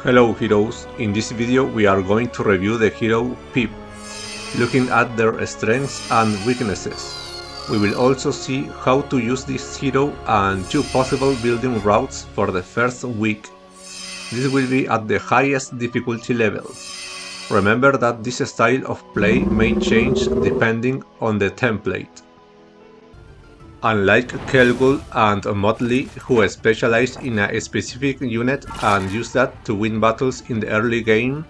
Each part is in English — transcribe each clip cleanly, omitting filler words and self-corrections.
Hello heroes, in this video we are going to review the hero PIP, looking at their strengths and weaknesses. We will also see how to use this hero and 2 possible building routes for the first week. This will be at the highest difficulty level. Remember that this style of play may change depending on the template. Unlike Kelgul and Motley, who specialize in a specific unit and use that to win battles in the early game,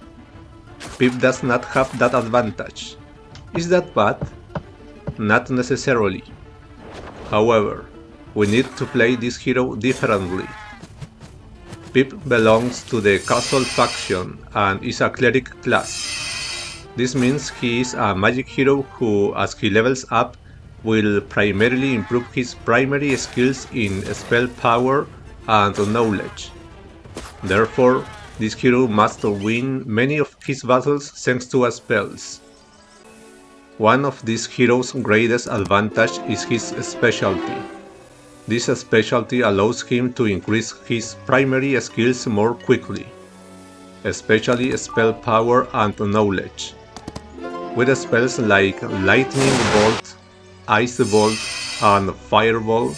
PIP does not have that advantage. Is that bad? Not necessarily. However, we need to play this hero differently. PIP belongs to the Casual faction and is a cleric class. This means he is a magic hero who, as he levels up, will primarily improve his primary skills in spell power and knowledge. Therefore, this hero must win many of his battles thanks to spells. One of this hero's greatest advantage is his specialty. This specialty allows him to increase his primary skills more quickly, especially spell power and knowledge. With spells like Lightning Bolt, Ice Bolt, and Fireball,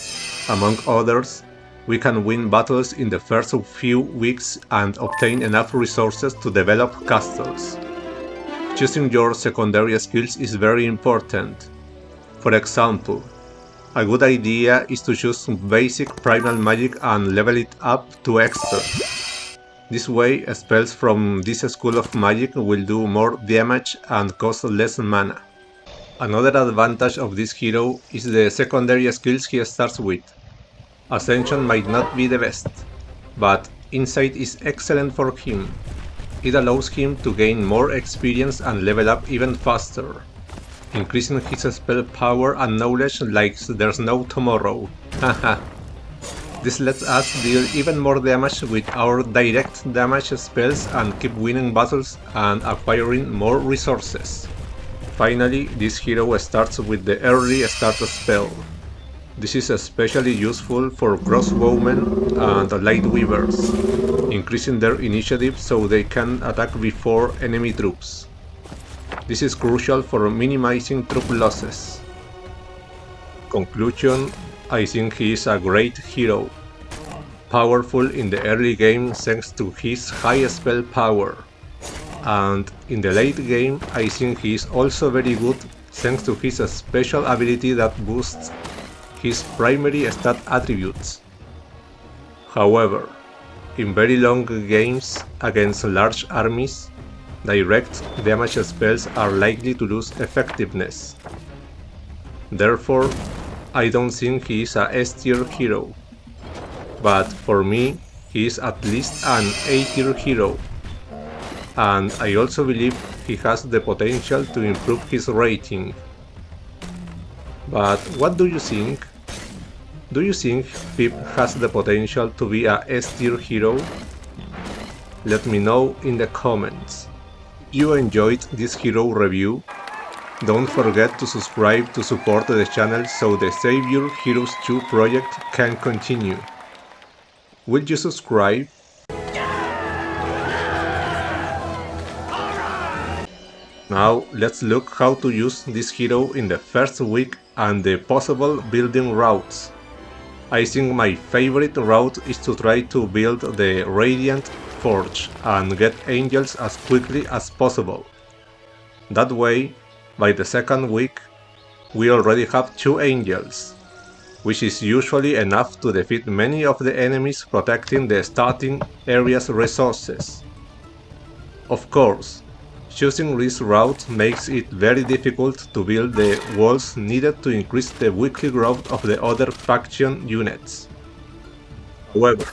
among others, we can win battles in the first few weeks and obtain enough resources to develop castles. Choosing your secondary skills is very important. For example, a good idea is to choose basic primal magic and level it up to expert. This way, spells from this school of magic will do more damage and cost less mana. Another advantage of this hero is the secondary skills he starts with. Ascension might not be the best, but Insight is excellent for him. It allows him to gain more experience and level up even faster, increasing his spell power and knowledge like there's no tomorrow. Haha. This lets us deal even more damage with our direct damage spells and keep winning battles and acquiring more resources. Finally, this hero starts with the early start spell. This is especially useful for crossbowmen and lightweavers, increasing their initiative so they can attack before enemy troops. This is crucial for minimizing troop losses. Conclusion: I think he is a great hero. Powerful in the early game thanks to his high spell power. And in the late game, I think he is also very good thanks to his special ability that boosts his primary stat attributes. However, in very long games against large armies, direct damage spells are likely to lose effectiveness. Therefore, I don't think he is a S-tier hero. But for me, he is at least an A-tier hero. And I also believe he has the potential to improve his rating. But what do you think? Do you think PIP has the potential to be a S-tier hero? Let me know in the comments. If you enjoyed this hero review, don't forget to subscribe to support the channel so the Saviour Heroes 2 project can continue. Will you subscribe? Now let's look how to use this hero in the first week and the possible building routes. I think my favorite route is to try to build the Radiant Forge and get angels as quickly as possible. That way, by the second week, we already have 2 angels, which is usually enough to defeat many of the enemies protecting the starting area's resources. Of course, choosing this route makes it very difficult to build the walls needed to increase the weekly growth of the other faction units. However,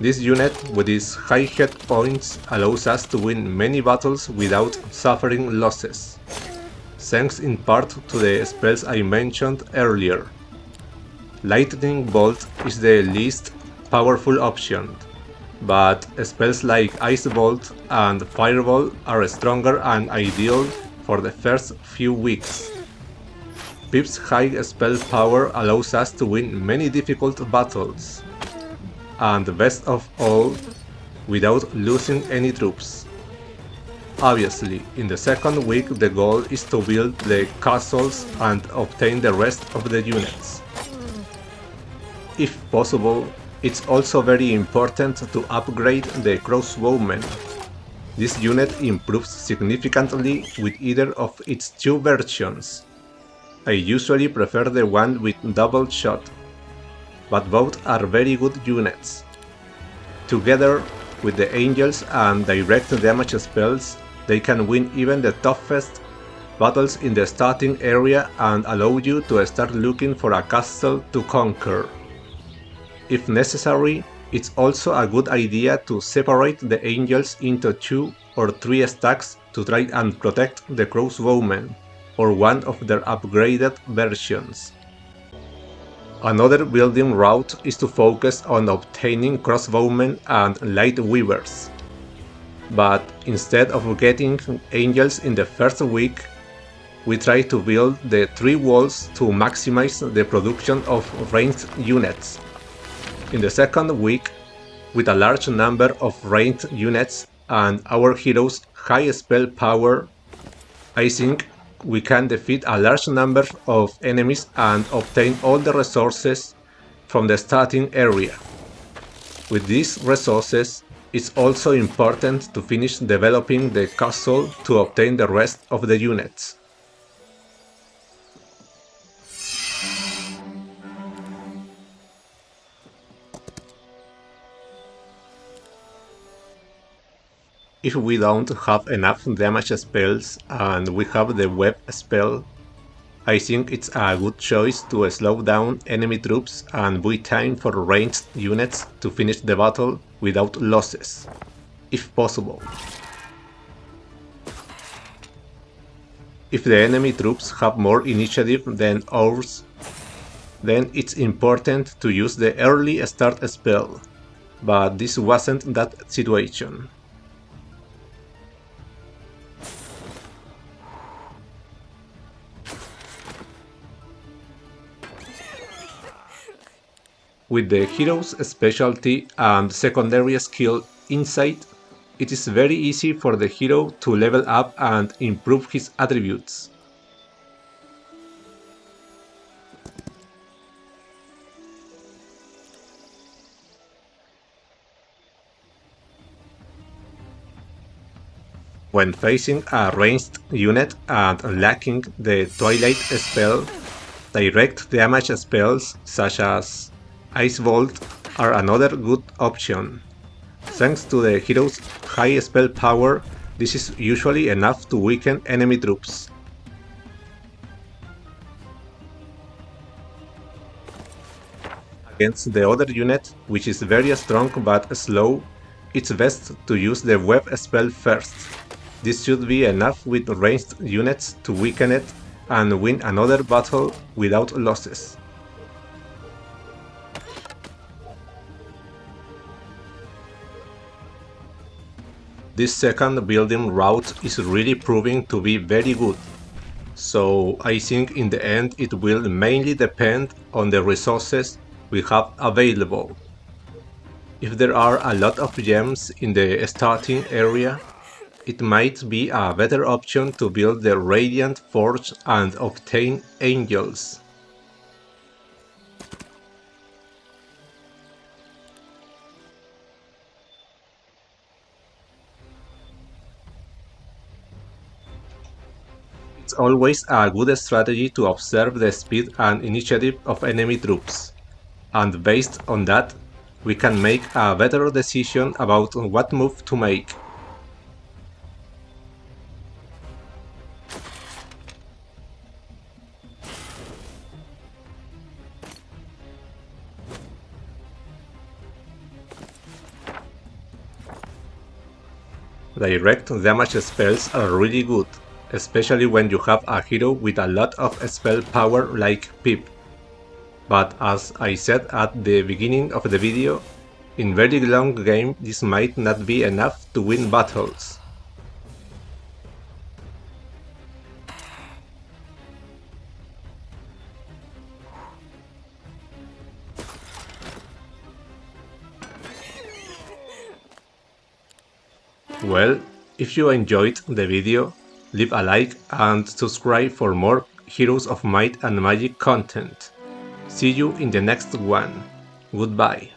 this unit with its high hit points allows us to win many battles without suffering losses, thanks in part to the spells I mentioned earlier. Lightning Bolt is the least powerful option, but spells like Ice Bolt and Fireball are stronger and ideal for the first few weeks. PIP's high spell power allows us to win many difficult battles. And best of all, without losing any troops. Obviously, in the second week the goal is to build the castles and obtain the rest of the units. If possible, it's also very important to upgrade the crossbowmen. This unit improves significantly with either of its two versions. I usually prefer the one with double shot, but both are very good units. Together with the angels and direct damage spells, they can win even the toughest battles in the starting area and allow you to start looking for a castle to conquer. If necessary, it's also a good idea to separate the angels into 2 or 3 stacks to try and protect the crossbowmen, or one of their upgraded versions. Another building route is to focus on obtaining crossbowmen and light weavers. But instead of getting angels in the first week, we try to build the 3 walls to maximize the production of ranged units. In the second week, with a large number of ranged units and our hero's high spell power, I think we can defeat a large number of enemies and obtain all the resources from the starting area. With these resources, it's also important to finish developing the castle to obtain the rest of the units. If we don't have enough damage spells and we have the web spell, I think it's a good choice to slow down enemy troops and buy time for ranged units to finish the battle without losses, if possible. If the enemy troops have more initiative than ours, then it's important to use the early start spell, but this wasn't that situation. With the hero's specialty and secondary skill Insight, it is very easy for the hero to level up and improve his attributes. When facing a ranged unit and lacking the Twilight spell, direct damage spells such as Ice Bolt are another good option. Thanks to the hero's high spell power, this is usually enough to weaken enemy troops. Against the other unit, which is very strong but slow, it's best to use the web spell first. This should be enough with ranged units to weaken it and win another battle without losses. This second building route is really proving to be very good, so I think in the end it will mainly depend on the resources we have available. If there are a lot of gems in the starting area, it might be a better option to build the Radiant Forge and obtain angels. It's always a good strategy to observe the speed and initiative of enemy troops, and based on that, we can make a better decision about what move to make. Direct damage spells are really good, especially when you have a hero with a lot of spell power like PIP. But as I said at the beginning of the video, in very long game this might not be enough to win battles. Well, if you enjoyed the video, leave a like and subscribe for more Heroes of Might and Magic content. See you in the next one. Goodbye.